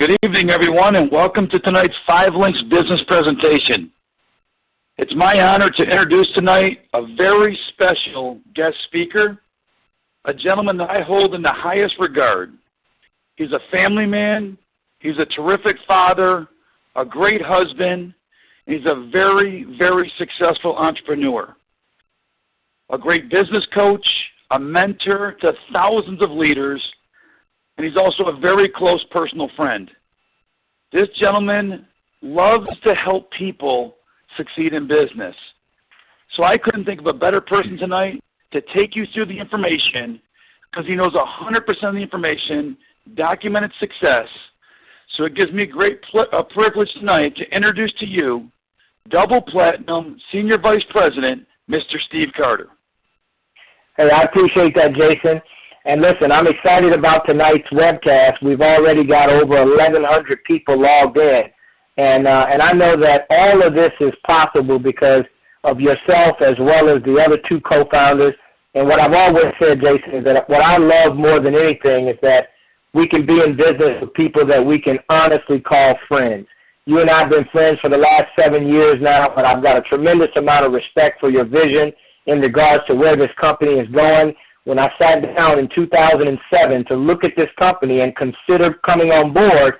Good evening, everyone, and welcome to tonight's 5 Links business presentation. It's my honor to introduce tonight a very special guest speaker, a gentleman that I hold in the highest regard. He's a family man, he's a terrific father, a great husband, and he's a very, very successful entrepreneur. A great business coach, a mentor to thousands of leaders, and he's also a very close personal friend. This gentleman loves to help people succeed in business. So I couldn't think of a better person tonight to take you through the information, because he knows 100% of the information, documented success. So it gives me great privilege tonight to introduce to you double platinum Senior Vice President, Mr. Steve Carter. Hey, I appreciate that, Jason. And listen, I'm excited about tonight's webcast. We've already got over 1,100 people logged in. And I know that all of this is possible because of yourself as well as the other 2 co-founders. And what I've always said, Jason, is that what I love more than anything is that we can be in business with people that we can honestly call friends. You and I have been friends for the last 7 years now, but I've got a tremendous amount of respect for your vision in regards to where this company is going. When I sat down in 2007 to look at this company and consider coming on board,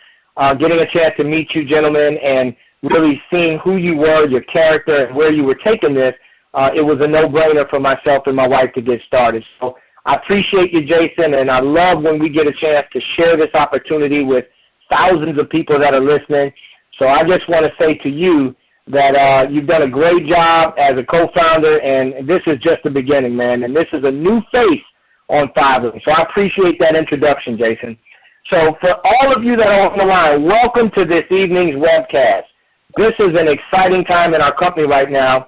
getting a chance to meet you gentlemen and really seeing who you were, your character, and where you were taking this, it was a no-brainer for myself and my wife to get started. So I appreciate you, Jason, and I love when we get a chance to share this opportunity with thousands of people that are listening. So I just want to say to you that you've done a great job as a co-founder, and this is just the beginning, man, and this is a new face on 5 Links. So I appreciate that introduction, Jason. So for all of you that are on the line, welcome to this evening's webcast. This is an exciting time in our company right now.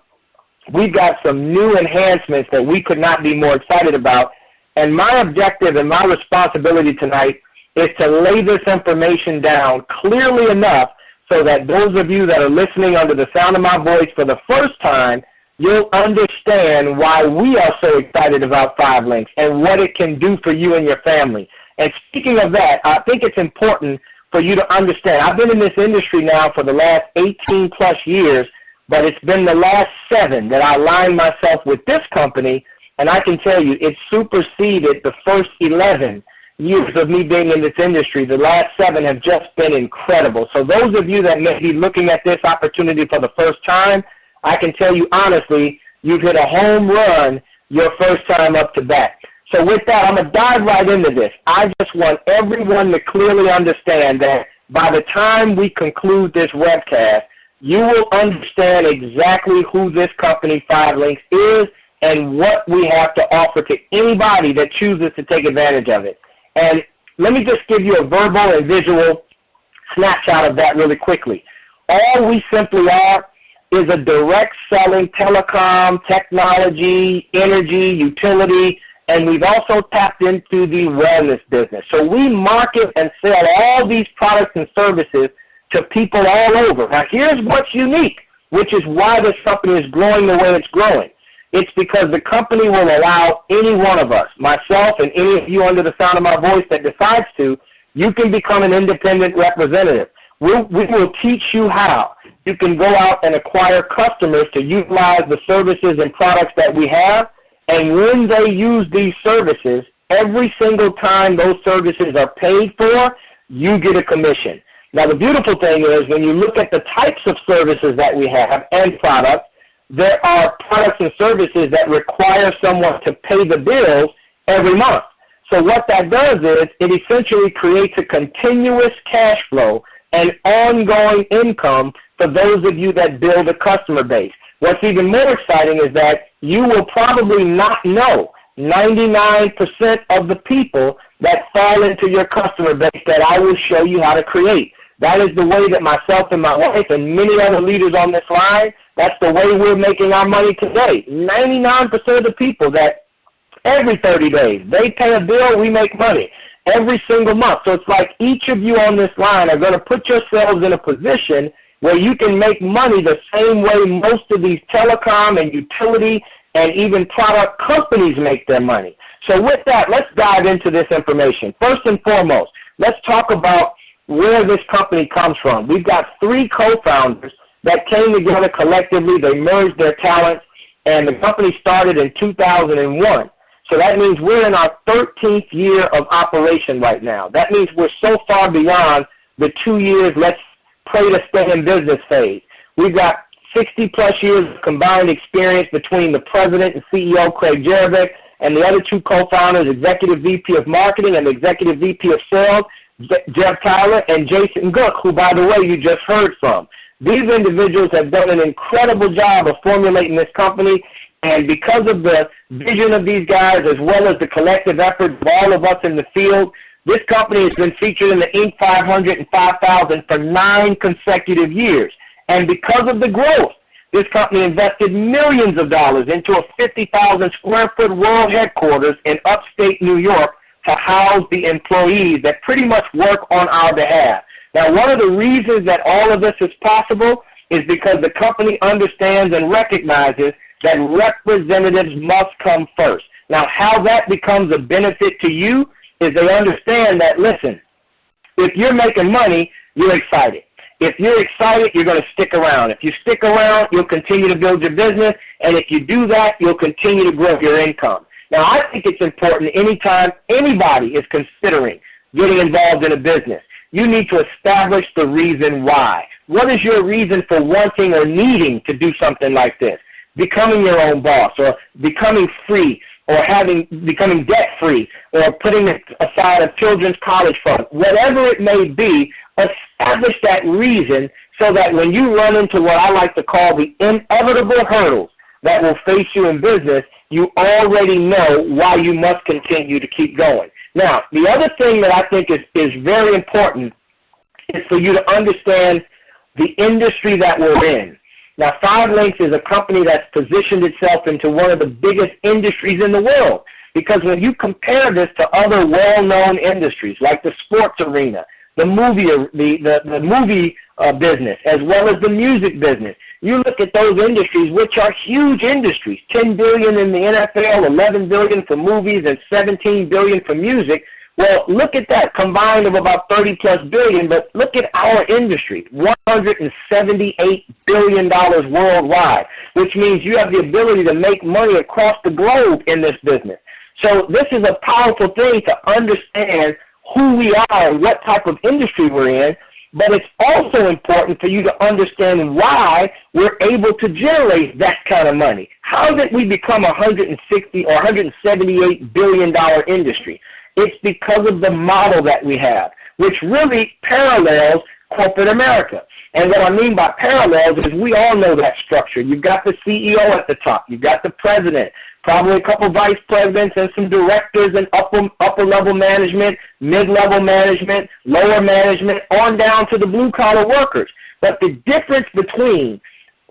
We've got some new enhancements that we could not be more excited about, and my objective and my responsibility tonight is to lay this information down clearly enough so that those of you that are listening under the sound of my voice for the first time, you'll understand why we are so excited about 5 Links and what it can do for you and your family. And speaking of that, I think it's important for you to understand. I've been in this industry now for the last 18-plus years, but it's been the last 7 that I aligned myself with this company, and I can tell you it superseded the first 11 years of me being in this industry. The last 7 have just been incredible. So those of you that may be looking at this opportunity for the first time, I can tell you honestly, you've hit a home run your first time up to bat. So with that, I'm going to dive right into this. I just want everyone to clearly understand that by the time we conclude this webcast, you will understand exactly who this company 5 Links is and what we have to offer to anybody that chooses to take advantage of it. And let me just give you a verbal and visual snapshot of that really quickly. All we simply are is a direct selling telecom, technology, energy, utility, and we've also tapped into the wellness business. So we market and sell all these products and services to people all over. Now here's what's unique, which is why this company is growing the way it's growing. It's because the company will allow any one of us, myself and any of you under the sound of my voice that decides to, you can become an independent representative. We will teach you how. You can go out and acquire customers to utilize the services and products that we have, and when they use these services, every single time those services are paid for, you get a commission. Now the beautiful thing is when you look at the types of services that we have and products, there are products and services that require someone to pay the bills every month. So what that does is it essentially creates a continuous cash flow and ongoing income for those of you that build a customer base. What's even more exciting is that you will probably not know 99% of the people that fall into your customer base that I will show you how to create. That is the way that myself and my wife and many other leaders on this line, that's the way we're making our money today. 99% of the people that every 30 days, they pay a bill, we make money every single month. So it's like each of you on this line are going to put yourselves in a position where you can make money the same way most of these telecom and utility and even product companies make their money. So with that, let's dive into this information. First and foremost, let's talk about where this company comes from. We've got 3 co-founders that came together collectively. They merged their talents, and the company started in 2001. So that means we're in our 13th year of operation right now. That means we're so far beyond the 2 years, let's pray to stay in business phase. We've got 60-plus years of combined experience between the president and CEO, Craig Jerebick, and the other 2 co-founders, Executive VP of Marketing and Executive VP of Sales, Jeff Tyler and Jason Gook, who, by the way, you just heard from. These individuals have done an incredible job of formulating this company, and because of the vision of these guys as well as the collective effort of all of us in the field, this company has been featured in the Inc. 500 and 5,000 for 9 consecutive years. And because of the growth, this company invested millions of dollars into a 50,000 square foot world headquarters in upstate New York to house the employees that pretty much work on our behalf. Now, one of the reasons that all of this is possible is because the company understands and recognizes that representatives must come first. Now, how that becomes a benefit to you is they understand that, listen, if you're making money, you're excited. If you're excited, you're going to stick around. If you stick around, you'll continue to build your business, and if you do that, you'll continue to grow your income. Now, I think it's important anytime anybody is considering getting involved in a business, you need to establish the reason why. What is your reason for wanting or needing to do something like this? Becoming your own boss, or becoming free, or becoming debt-free, or putting aside a children's college fund. Whatever it may be, establish that reason so that when you run into what I like to call the inevitable hurdles that will face you in business, you already know why you must continue to keep going. Now, the other thing that I think is very important is for you to understand the industry that we're in. Now, 5 Links is a company that's positioned itself into one of the biggest industries in the world, because when you compare this to other well-known industries like the sports arena, the movie business, as well as the music business, you look at those industries, which are huge industries, $10 billion in the NFL, $11 billion for movies, and $17 billion for music. Well, look at that, combined of about $30+ billion, but look at our industry, $178 billion worldwide, which means you have the ability to make money across the globe in this business. So this is a powerful thing to understand who we are and what type of industry we're in, but it's also important for you to understand why we're able to generate that kind of money. How did we become a $160 or $178 billion industry? It's because of the model that we have, which really parallels corporate America. And what I mean by parallels is we all know that structure. You've got the CEO at the top. You've got the president, probably a couple vice presidents and some directors and upper-level management, mid-level management, lower management, on down to the blue-collar workers. But the difference between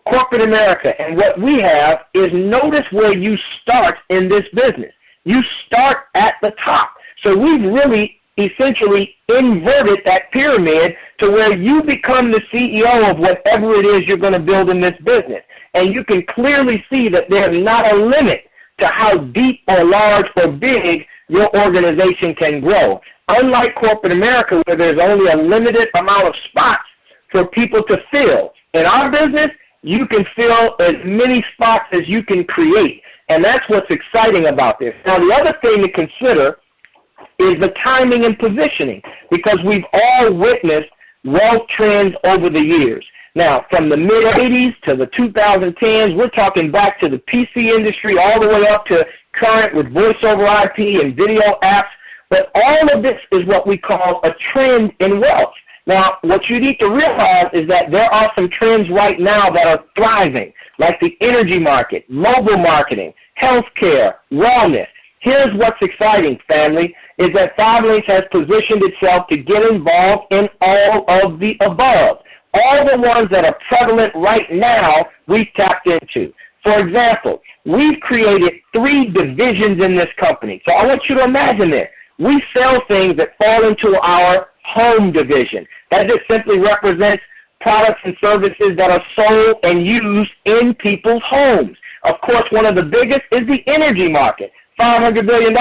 corporate America and what we have is notice where you start in this business. You start at the top. So we've really essentially inverted that pyramid to where you become the CEO of whatever it is you're going to build in this business. And you can clearly see that there's not a limit to how deep or large or big your organization can grow. Unlike corporate America, where there's only a limited amount of spots for people to fill, in our business, you can fill as many spots as you can create. And that's what's exciting about this. Now, the other thing to consider is the timing and positioning, because we've all witnessed wealth trends over the years. Now, from the mid-'80s to the 2010s, we're talking back to the PC industry all the way up to current with voice over IP and video apps. But all of this is what we call a trend in wealth. Now, what you need to realize is that there are some trends right now that are thriving, like the energy market, mobile marketing, healthcare, wellness. Here's what's exciting, family, is that 5 Links has positioned itself to get involved in all of the above. All the ones that are prevalent right now, we've tapped into. For example, we've created 3 divisions in this company. So I want you to imagine this. We sell things that fall into our home division. That just simply represents products and services that are sold and used in people's homes. Of course, one of the biggest is the energy market. $500 billion.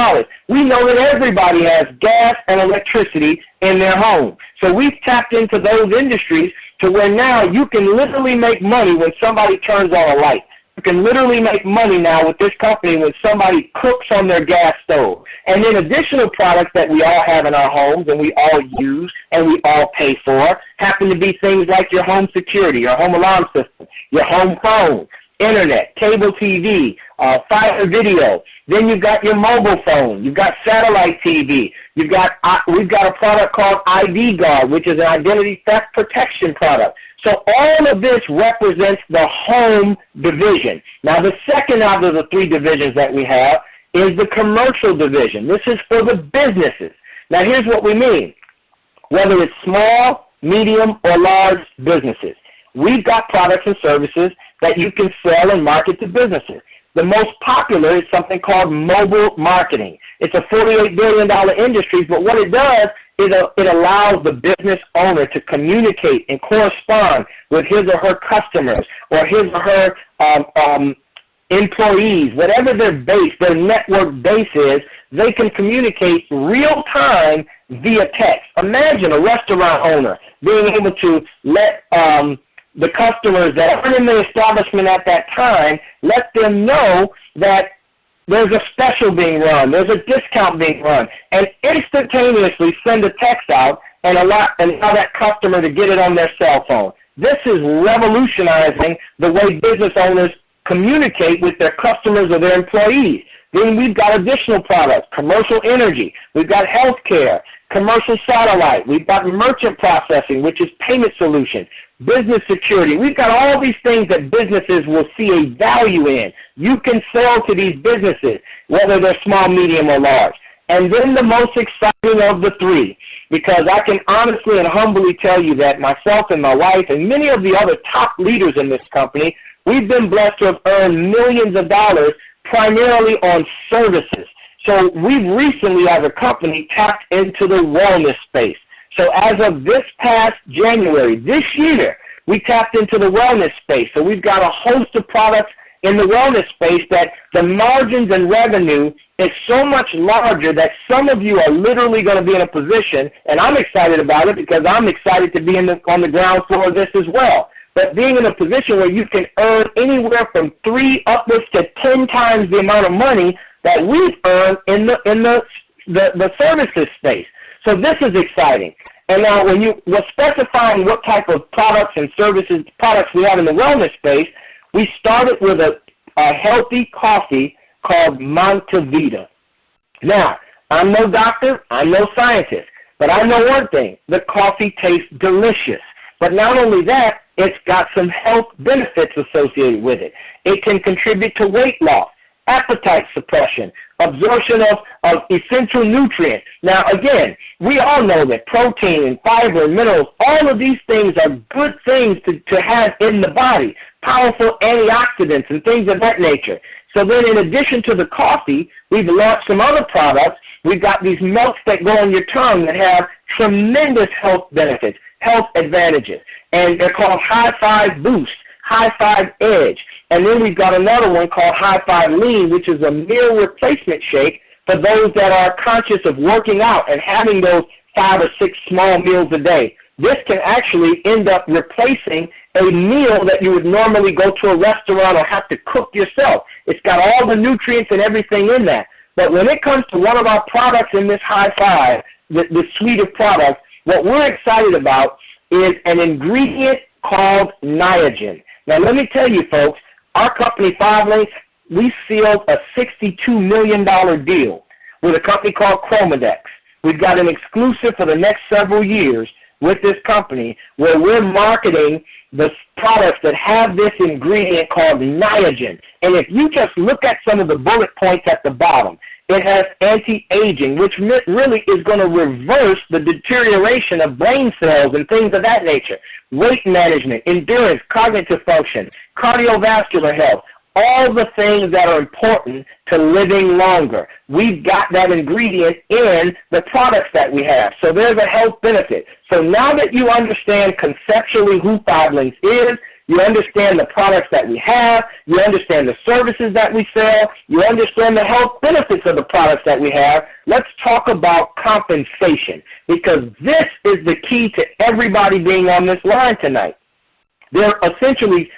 We know that everybody has gas and electricity in their home. So we've tapped into those industries to where now you can literally make money when somebody turns on a light. You can literally make money now with this company when somebody cooks on their gas stove. And then additional products that we all have in our homes and we all use and we all pay for happen to be things like your home security, your home alarm system, your home phone, internet, cable TV, fire video. Then you've got your mobile phone. You've got satellite TV. We've got a product called ID Guard, which is an identity theft protection product. So all of this represents the home division. Now, the second out of the three divisions that we have is the commercial division. This is for the businesses. Now, here's what we mean. Whether it's small, medium, or large businesses, we've got products and services that you can sell and market to businesses. The most popular is something called mobile marketing. It's a $48 billion industry, but what it does is it allows the business owner to communicate and correspond with his or her customers or his or her employees, whatever their base, their network base is, they can communicate real time via text. Imagine a restaurant owner being able to let the customers that aren't in the establishment at that time, let them know that there's a special being run, there's a discount being run, and instantaneously send a text out and allow that customer to get it on their cell phone. This is revolutionizing the way business owners communicate with their customers or their employees. Then we've got additional products, commercial energy, we've got healthcare, commercial satellite, we've got merchant processing, which is payment solutions, business security. We've got all these things that businesses will see a value in. You can sell to these businesses, whether they're small, medium, or large. And then the most exciting of the three, because I can honestly and humbly tell you that myself and my wife and many of the other top leaders in this company, we've been blessed to have earned millions of dollars primarily on services. So we've recently, as a company, tapped into the wellness space. So as of this past January, this year, we tapped into the wellness space. So we've got a host of products in the wellness space that the margins and revenue is so much larger that some of you are literally going to be in a position, and I'm excited about it because I'm excited to be on the ground floor of this as well. But being in a position where you can earn anywhere from 3 upwards to 10 times the amount of money that we've earned in the services space. So this is exciting. And now when you were specifying what type of products and services, products we have in the wellness space, we started with a healthy coffee called Montevita. Now, I'm no doctor, I'm no scientist, but I know one thing, the coffee tastes delicious. But not only that, it's got some health benefits associated with it. It can contribute to weight loss, appetite suppression, absorption of essential nutrients. Now, again, we all know that protein and fiber and minerals, all of these things are good things to have in the body, powerful antioxidants and things of that nature. So then in addition to the coffee, we've launched some other products. We've got these melts that go on your tongue that have tremendous health benefits, health advantages, and they're called High Five Boost, High Five Edge. And then we've got another one called High Five Lean, which is a meal replacement shake for those that are conscious of working out and having those 5 or 6 small meals a day. This can actually end up replacing a meal that you would normally go to a restaurant or have to cook yourself. It's got all the nutrients and everything in that. But when it comes to one of our products in this High Five, the suite of products, what we're excited about is an ingredient called Niagen. Now, let me tell you, folks, our company, 5 Links, we sealed a $62 million deal with a company called Chromadex. We've got an exclusive for the next several years with this company where we're marketing the products that have this ingredient called Niagen. And if you just look at some of the bullet points at the bottom, it has anti-aging, which really is going to reverse the deterioration of brain cells and things of that nature. Weight management, endurance, cognitive function, cardiovascular health, all the things that are important to living longer. We've got that ingredient in the products that we have. So there's a health benefit. So now that you understand conceptually who 5 Links is, You understand the products that we have. You understand the services that we sell. You understand the health benefits of the products that we have. Let's talk about compensation, because this is the key to everybody being on this line tonight. There are essentially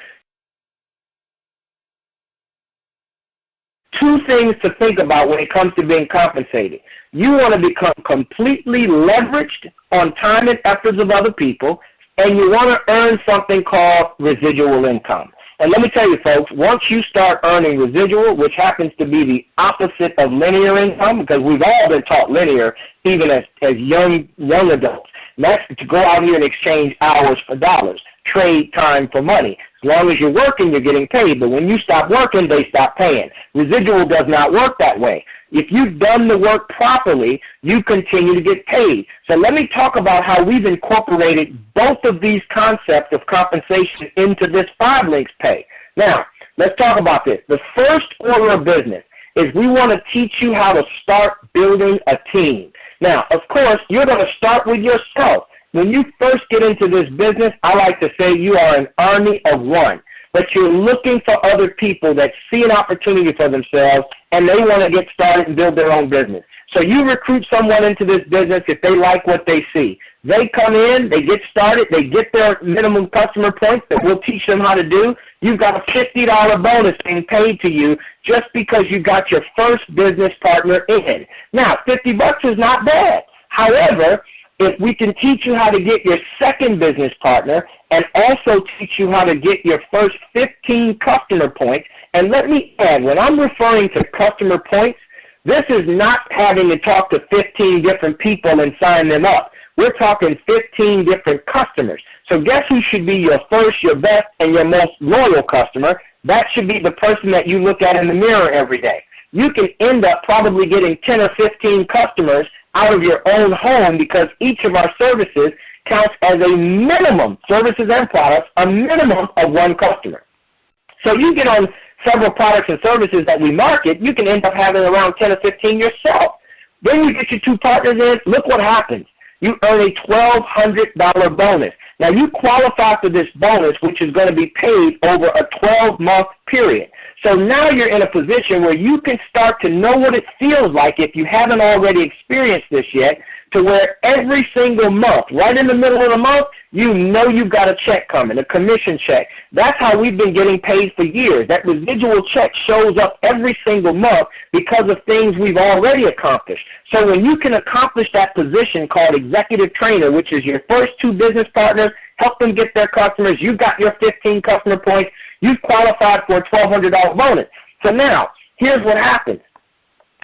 two things to think about when it comes to being compensated. You want to become completely leveraged on time and efforts of other people, and you want to earn something called residual income. And let me tell you, folks, once you start earning residual, which happens to be the opposite of linear income, because we've all been taught linear, even as young adults, and that's to go out here and exchange hours for dollars, trade time for money. As long as you're working, you're getting paid, but when you stop working, they stop paying. Residual does not work that way. If you've done the work properly, you continue to get paid. So let me talk about how we've incorporated both of these concepts of compensation into this 5 links pay. Now, let's talk about this. The first order of business is we want to teach you how to start building a team. Now, of course, you're going to start with yourself. When you first get into this business, I like to say you are an army of one. But you're looking for other people that see an opportunity for themselves and they want to get started and build their own business. So you recruit someone into this business if they like what they see. They come in, they get started, they get their minimum customer points that we'll teach them how to do. You've got a $50 bonus being paid to you just because you got your first business partner in. Now, $50 is not bad. However, if we can teach you how to get your second business partner and also teach you how to get your first 15 customer points, and let me add, when I'm referring to customer points, this is not having to talk to 15 different people and sign them up. We're talking 15 different customers. So guess who should be your first, your best, and your most loyal customer? That should be the person that you look at in the mirror every day. You can end up probably getting 10 or 15 customers out of your own home because each of our services counts as a minimum, services and products, a minimum of 1 customer. So you get on several products and services that we market, you can end up having around 10 or 15 yourself. Then you get your 2 partners in, look what happens. You earn a $1,200 bonus. Now you qualify for this bonus, which is going to be paid over a 12-month period. So now you're in a position where you can start to know what it feels like, if you haven't already experienced this yet, to where every single month, right in the middle of the month, you know you've got a check coming, a commission check. That's how we've been getting paid for years. That residual check shows up every single month because of things we've already accomplished. So when you can accomplish that position called executive trainer, which is your first 2 business partners, help them get their customers, you've got your 15 customer points, you've qualified for a $1,200 bonus. So now, here's what happens,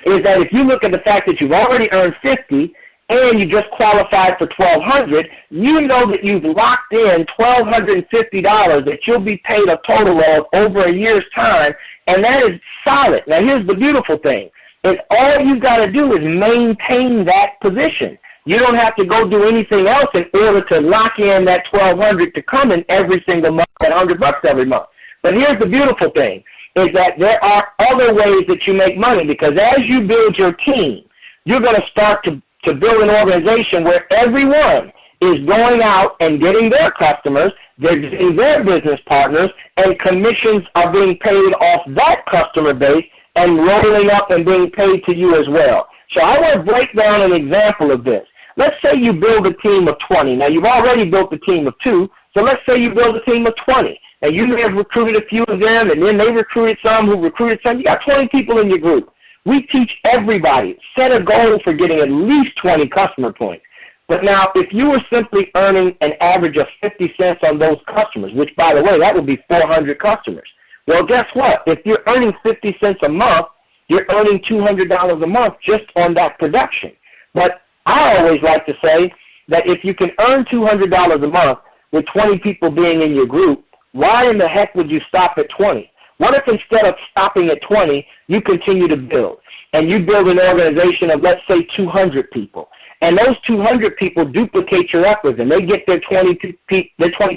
is that if you look at the fact that you've already earned 50 and you just qualified for $1,200, you know that you've locked in $1,250 that you'll be paid a total of over a year's time, and that is solid. Now, here's the beautiful thing, is all you've got to do is maintain that position. You don't have to go do anything else in order to lock in that $1,200 to come in every single month, at $100 every month. But here's the beautiful thing, is that there are other ways that you make money, because as you build your team, you're going to start to build an organization where everyone is going out and getting their customers, they're getting their business partners, and commissions are being paid off that customer base and rolling up and being paid to you as well. So I want to break down an example of this. Let's say you build a team of 20. Now, you've already built a team of 2, so let's say you build a team of 20. Now, you may have recruited a few of them, and then they recruited some who recruited some. You got 20 people in your group. We teach everybody, set a goal for getting at least 20 customer points. But now, if you were simply earning an average of 50 cents on those customers, which, by the way, that would be 400 customers. Well, guess what? If you're earning 50 cents a month, you're earning $200 a month just on that production. But I always like to say that if you can earn $200 a month with 20 people being in your group, why in the heck would you stop at 20? What if instead of stopping at 20, you continue to build, and you build an organization of, let's say, 200 people, and those 200 people duplicate your efforts, and they get their 20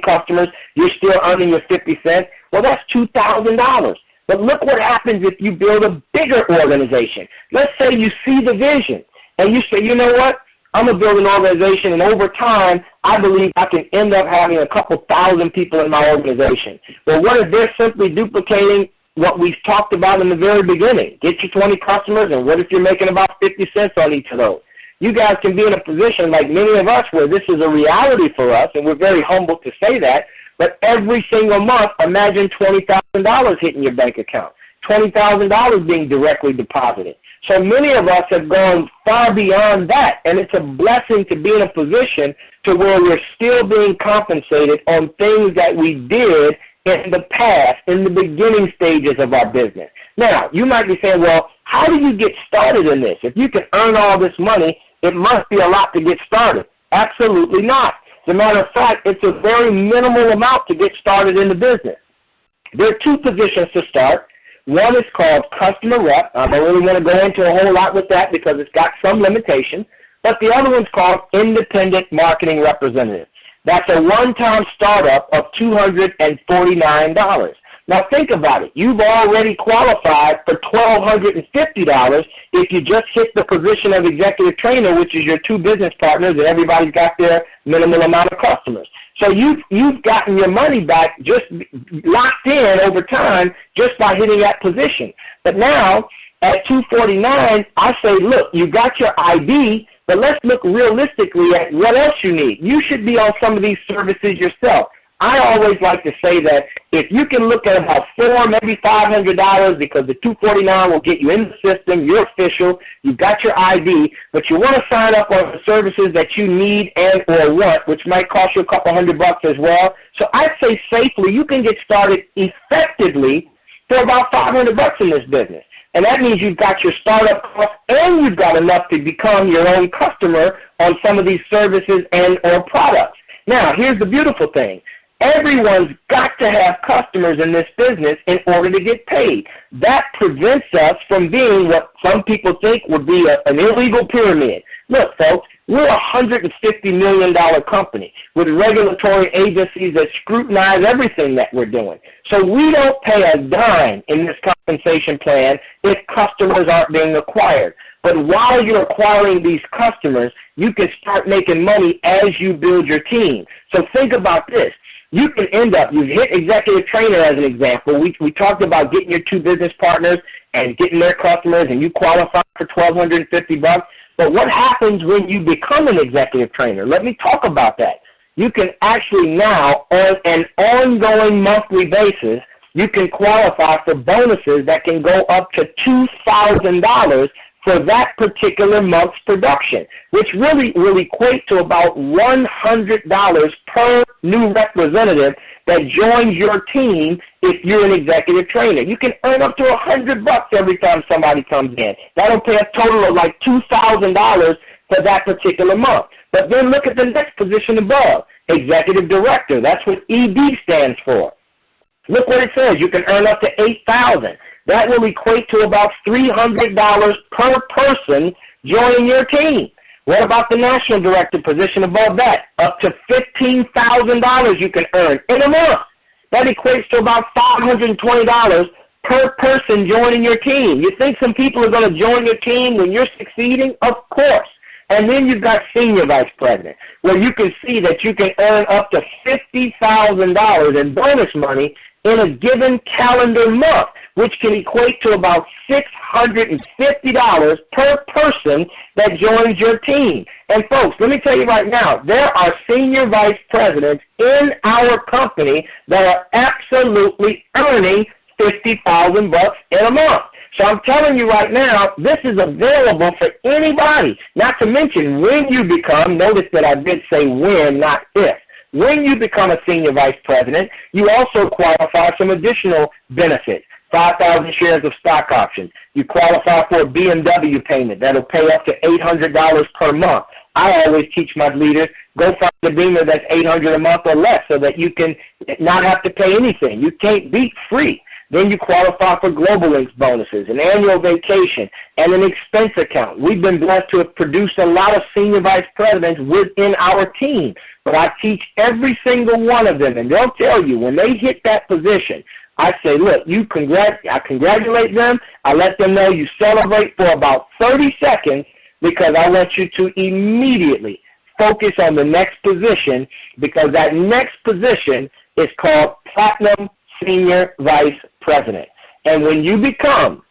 customers, you're still earning your 50 cents? Well, that's $2,000. But look what happens if you build a bigger organization. Let's say you see the vision, and you say, you know what? I'm going to build an organization, and over time, I believe I can end up having a couple thousand people in my organization. Well, what if they're simply duplicating what we've talked about in the very beginning? Get you 20 customers, and what if you're making about 50 cents on each of those? You guys can be in a position like many of us where this is a reality for us, and we're very humble to say that, but every single month, imagine $20,000 hitting your bank account, $20,000 being directly deposited. So many of us have gone far beyond that, and it's a blessing to be in a position to where we're still being compensated on things that we did in the past, in the beginning stages of our business. Now, you might be saying, well, how do you get started in this? If you can earn all this money, it must be a lot to get started. Absolutely not. As a matter of fact, it's a very minimal amount to get started in the business. There are two positions to start. One is called customer rep. I don't really want to go into a whole lot with that because it's got some limitations. But the other one's called independent marketing representative. That's a one-time startup of $249. Now think about it. You've already qualified for $1,250 if you just hit the position of executive trainer, which is your two business partners, and everybody's got their minimal amount of customers. So you've gotten your money back just locked in over time just by hitting that position. But now at $249, I say, look, you got your ID, but let's look realistically at what else you need. You should be on some of these services yourself. I always like to say that if you can look at about $400, maybe $500, because the $249 will get you in the system, you're official, you've got your ID, but you want to sign up on the services that you need and or want, which might cost you a couple $100 as well. So I'd say safely you can get started effectively for about $500 in this business. And that means you've got your startup costs and you've got enough to become your own customer on some of these services and or products. Now, here's the beautiful thing. Everyone's got to have customers in this business in order to get paid. That prevents us from being what some people think would be an illegal pyramid. Look, folks, we're a $150 million company with regulatory agencies that scrutinize everything that we're doing. So we don't pay a dime in this compensation plan if customers aren't being acquired. But while you're acquiring these customers, you can start making money as you build your team. So think about this. You can end up, you hit executive trainer as an example. We talked about getting your two business partners and getting their customers, and you qualify for $1,250. But what happens when you become an executive trainer? Let me talk about that. You can actually now, on an ongoing monthly basis, you can qualify for bonuses that can go up to $2,000 for that particular month's production, which really will equate to about $100 per new representative that joins your team if you're an executive trainer. You can earn up to $100 every time somebody comes in. That'll pay a total of like $2,000 for that particular month. But then look at the next position above, executive director. That's what ED stands for. Look what it says. You can earn up to $8,000. That will equate to about $300 per person joining your team. What about the national director position above that? Up to $15,000 you can earn in a month. That equates to about $520 per person joining your team. You think some people are going to join your team when you're succeeding? Of course. And then you've got senior vice president, where you can see that you can earn up to $50,000 in bonus money in a given calendar month, which can equate to about $650 per person that joins your team. And folks, let me tell you right now, there are senior vice presidents in our company that are absolutely earning $50,000 in a month. So I'm telling you right now, this is available for anybody. Not to mention when you become, notice that I did say when, not if. When you become a senior vice president, you also qualify some additional benefits. 5,000 shares of stock options. You qualify for a BMW payment. That'll pay up to $800 per month. I always teach my leaders, go find a Beamer that's $800 a month or less so that you can not have to pay anything. You can't beat free. Then you qualify for Global Links bonuses, an annual vacation, and an expense account. We've been blessed to have produced a lot of senior vice presidents within our team. But I teach every single one of them, and they'll tell you when they hit that position, I say, look, I congratulate them. I let them know you celebrate for about 30 seconds. because I want you to immediately focus on the next position, because that next position is called Platinum Senior Vice President. And when you become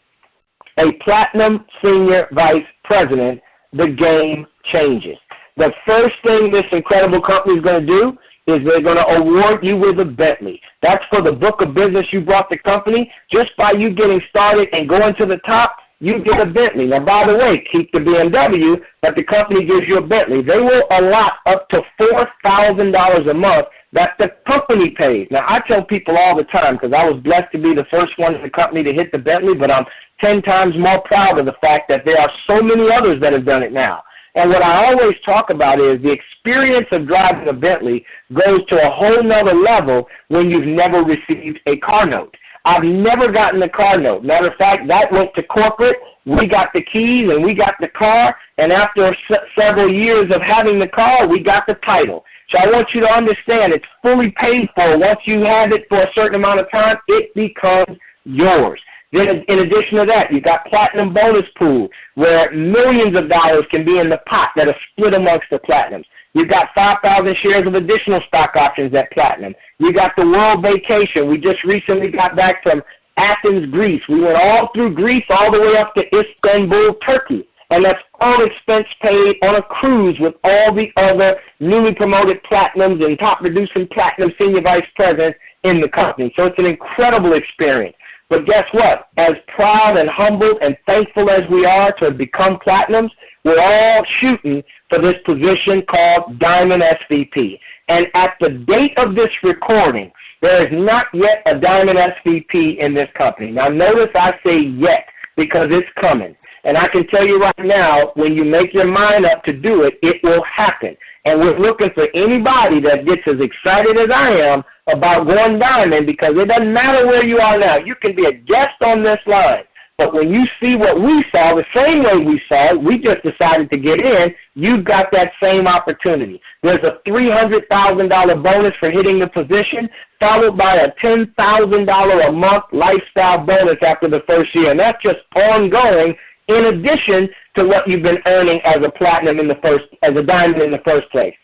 a Platinum Senior Vice President, the game changes. The first thing this incredible company is going to do is they're going to award you with a Bentley. That's for the book of business you brought the company. Just by you getting started and going to the top, you get a Bentley. Now, by the way, keep the BMW, but the company gives you a Bentley. They will allot up to $4,000 a month that the company pays. Now, I tell people all the time, because I was blessed to be the first one in the company to hit the Bentley, but I'm 10 times more proud of the fact that there are so many others that have done it now. And what I always talk about is the experience of driving a Bentley goes to a whole nother level when you've never received a car note. I've never gotten a car note. Matter of fact, that went to corporate. We got the keys and we got the car, and after several years of having the car, we got the title. So I want you to understand it's fully paid for. Once you have it for a certain amount of time, it becomes yours. Then in addition to that, you got Platinum Bonus Pool, where millions of dollars can be in the pot that are split amongst the Platinums. You've got 5,000 shares of additional stock options at Platinum. You got the World Vacation. We just recently got back from Athens, Greece. We went all through Greece all the way up to Istanbul, Turkey. And that's all expense paid on a cruise with all the other newly promoted Platinums and top producing Platinum Senior Vice Presidents in the company. So it's an incredible experience. But guess what? As proud and humbled and thankful as we are to have become Platinums, we're all shooting for this position called Diamond SVP. And at the date of this recording, there is not yet a Diamond SVP in this company. Now notice I say yet, because it's coming. And I can tell you right now, when you make your mind up to do it, it will happen. And we're looking for anybody that gets as excited as I am about going diamond, because it doesn't matter where you are now. You can be a guest on this line. But when you see what we saw, the same way we saw it, we just decided to get in, you've got that same opportunity. There's a $300,000 bonus for hitting the position, followed by a $10,000 a month lifestyle bonus after the first year. And that's just ongoing, in addition to what you've been earning as a platinum in the first, as a diamond in the first place.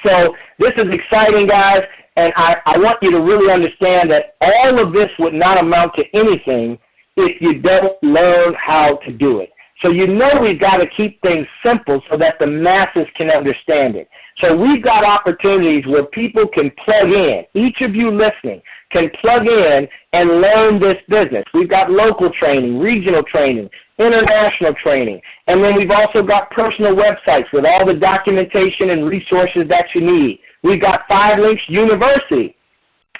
So this is exciting, guys, and I want you to really understand that all of this would not amount to anything if you don't learn how to do it. So you know we've got to keep things simple so that the masses can understand it. So we've got opportunities where people can plug in. Each of you listening can plug in and learn this business. We've got local training, regional training, international training, and then we've also got personal websites with all the documentation and resources that you need. We've got 5 Links University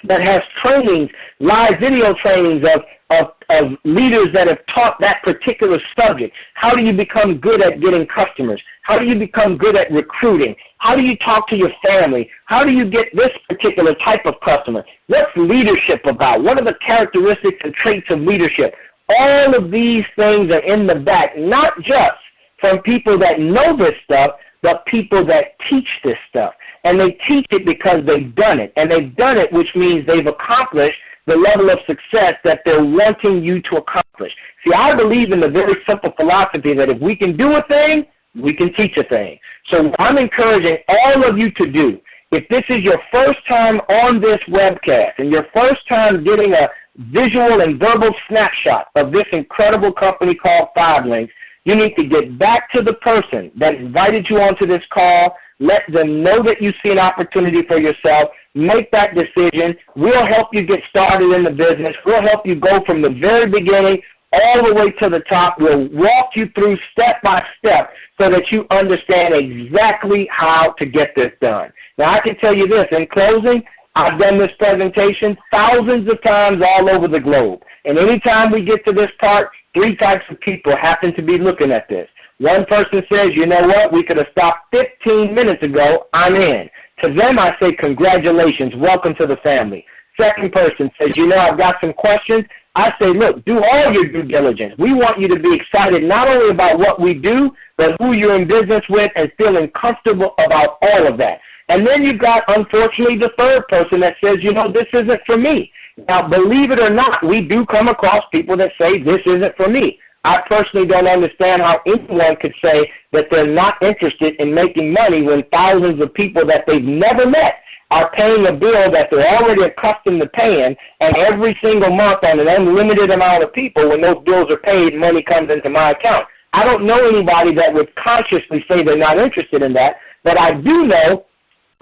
that has trainings, live video trainings of leaders that have taught that particular subject. How do you become good at getting customers? How do you become good at recruiting? How do you talk to your family? How do you get this particular type of customer? What's leadership about? What are the characteristics and traits of leadership? All of these things are in the back, not just from people that know this stuff, but people that teach this stuff. And they teach it because they've done it. And they've done it, which means they've accomplished the level of success that they're wanting you to accomplish. See, I believe in the very simple philosophy that if we can do a thing, we can teach a thing. So I'm encouraging all of you to do, if this is your first time on this webcast and your first time getting a visual and verbal snapshot of this incredible company called 5 Links, you need to get back to the person that invited you onto this call. Let them know that you see an opportunity for yourself. Make that decision. We'll help you get started in the business. We'll help you go from the very beginning all the way to the top. We'll walk you through step by step so that you understand exactly how to get this done. Now, I can tell you this, in closing, I've done this presentation thousands of times all over the globe. And anytime we get to this part, 3 types of people happen to be looking at this. One person says, you know what, we could have stopped 15 minutes ago, I'm in. To them, I say, congratulations, welcome to the family. Second person says, you know, I've got some questions. I say, look, do all your due diligence. We want you to be excited not only about what we do, but who you're in business with and feeling comfortable about all of that. And then you've got, unfortunately, the third person that says, you know, this isn't for me. Now, believe it or not, we do come across people that say, this isn't for me. I personally don't understand how anyone could say that they're not interested in making money when thousands of people that they've never met are paying a bill that they're already accustomed to paying, and every single month on an unlimited amount of people, when those bills are paid, money comes into my account. I don't know anybody that would consciously say they're not interested in that, but I do know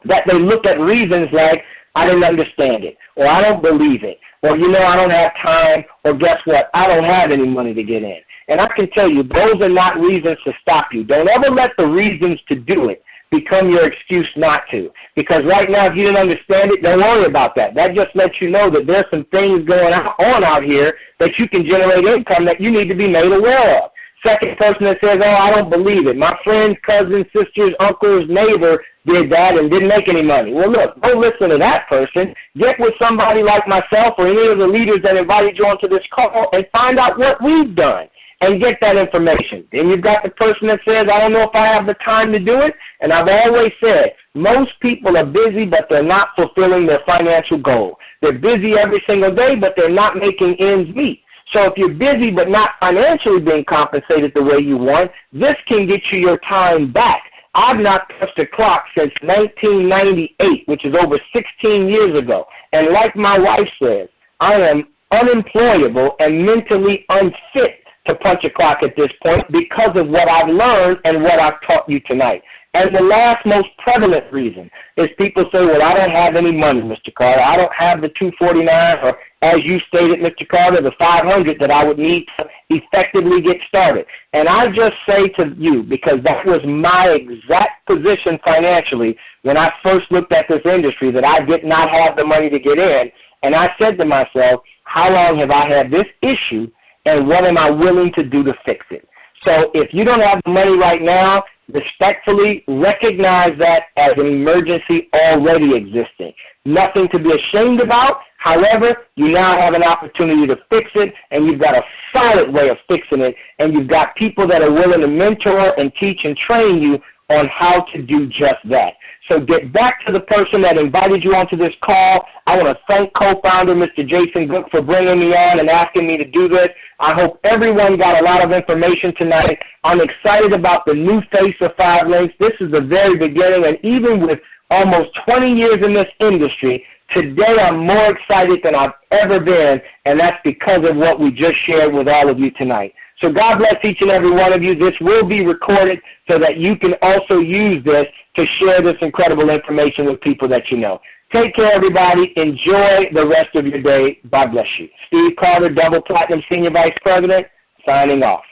that they look at reasons like, I didn't understand it, or I don't believe it, or, I don't have time, or guess what, I don't have any money to get in. And I can tell you, those are not reasons to stop you. Don't ever let the reasons to do it become your excuse not to. Because right now, if you didn't understand it, don't worry about that. That just lets you know that there's some things going on out here that you can generate income that you need to be made aware of. Second person that says, I don't believe it. My friend's cousin, sister's, uncle's neighbor did that and didn't make any money. Well, look, don't listen to that person. Get with somebody like myself or any of the leaders that invited you onto this call and find out what we've done and get that information. Then you've got the person that says, I don't know if I have the time to do it. And I've always said, most people are busy, but they're not fulfilling their financial goal. They're busy every single day, but they're not making ends meet. So if you're busy but not financially being compensated the way you want, this can get you your time back. I've not touched a clock since 1998, which is over 16 years ago. And like my wife says, I am unemployable and mentally unfit to punch a clock at this point because of what I've learned and what I've taught you tonight. And the last most prevalent reason is people say, well, I don't have any money, Mr. Carter. I don't have the $249 or, as you stated, Mr. Carter, the $500 that I would need to effectively get started. And I just say to you, because that was my exact position financially when I first looked at this industry, that I did not have the money to get in. And I said to myself, how long have I had this issue, and what am I willing to do to fix it? So if you don't have the money right now, respectfully recognize that as an emergency already existing. Nothing to be ashamed about. However, you now have an opportunity to fix it, and you've got a solid way of fixing it, and you've got people that are willing to mentor and teach and train you on how to do just that. So get back to the person that invited you onto this call. I want to thank co-founder Mr. Jason Gook for bringing me on and asking me to do this. I hope everyone got a lot of information tonight. I'm excited about the new face of 5 Links. This is the very beginning, and even with almost 20 years in this industry, today I'm more excited than I've ever been, and that's because of what we just shared with all of you tonight. So God bless each and every one of you. This will be recorded so that you can also use this to share this incredible information with people that you know. Take care, everybody. Enjoy the rest of your day. God bless you. Steve Carter, Double Platinum Senior Vice President, signing off.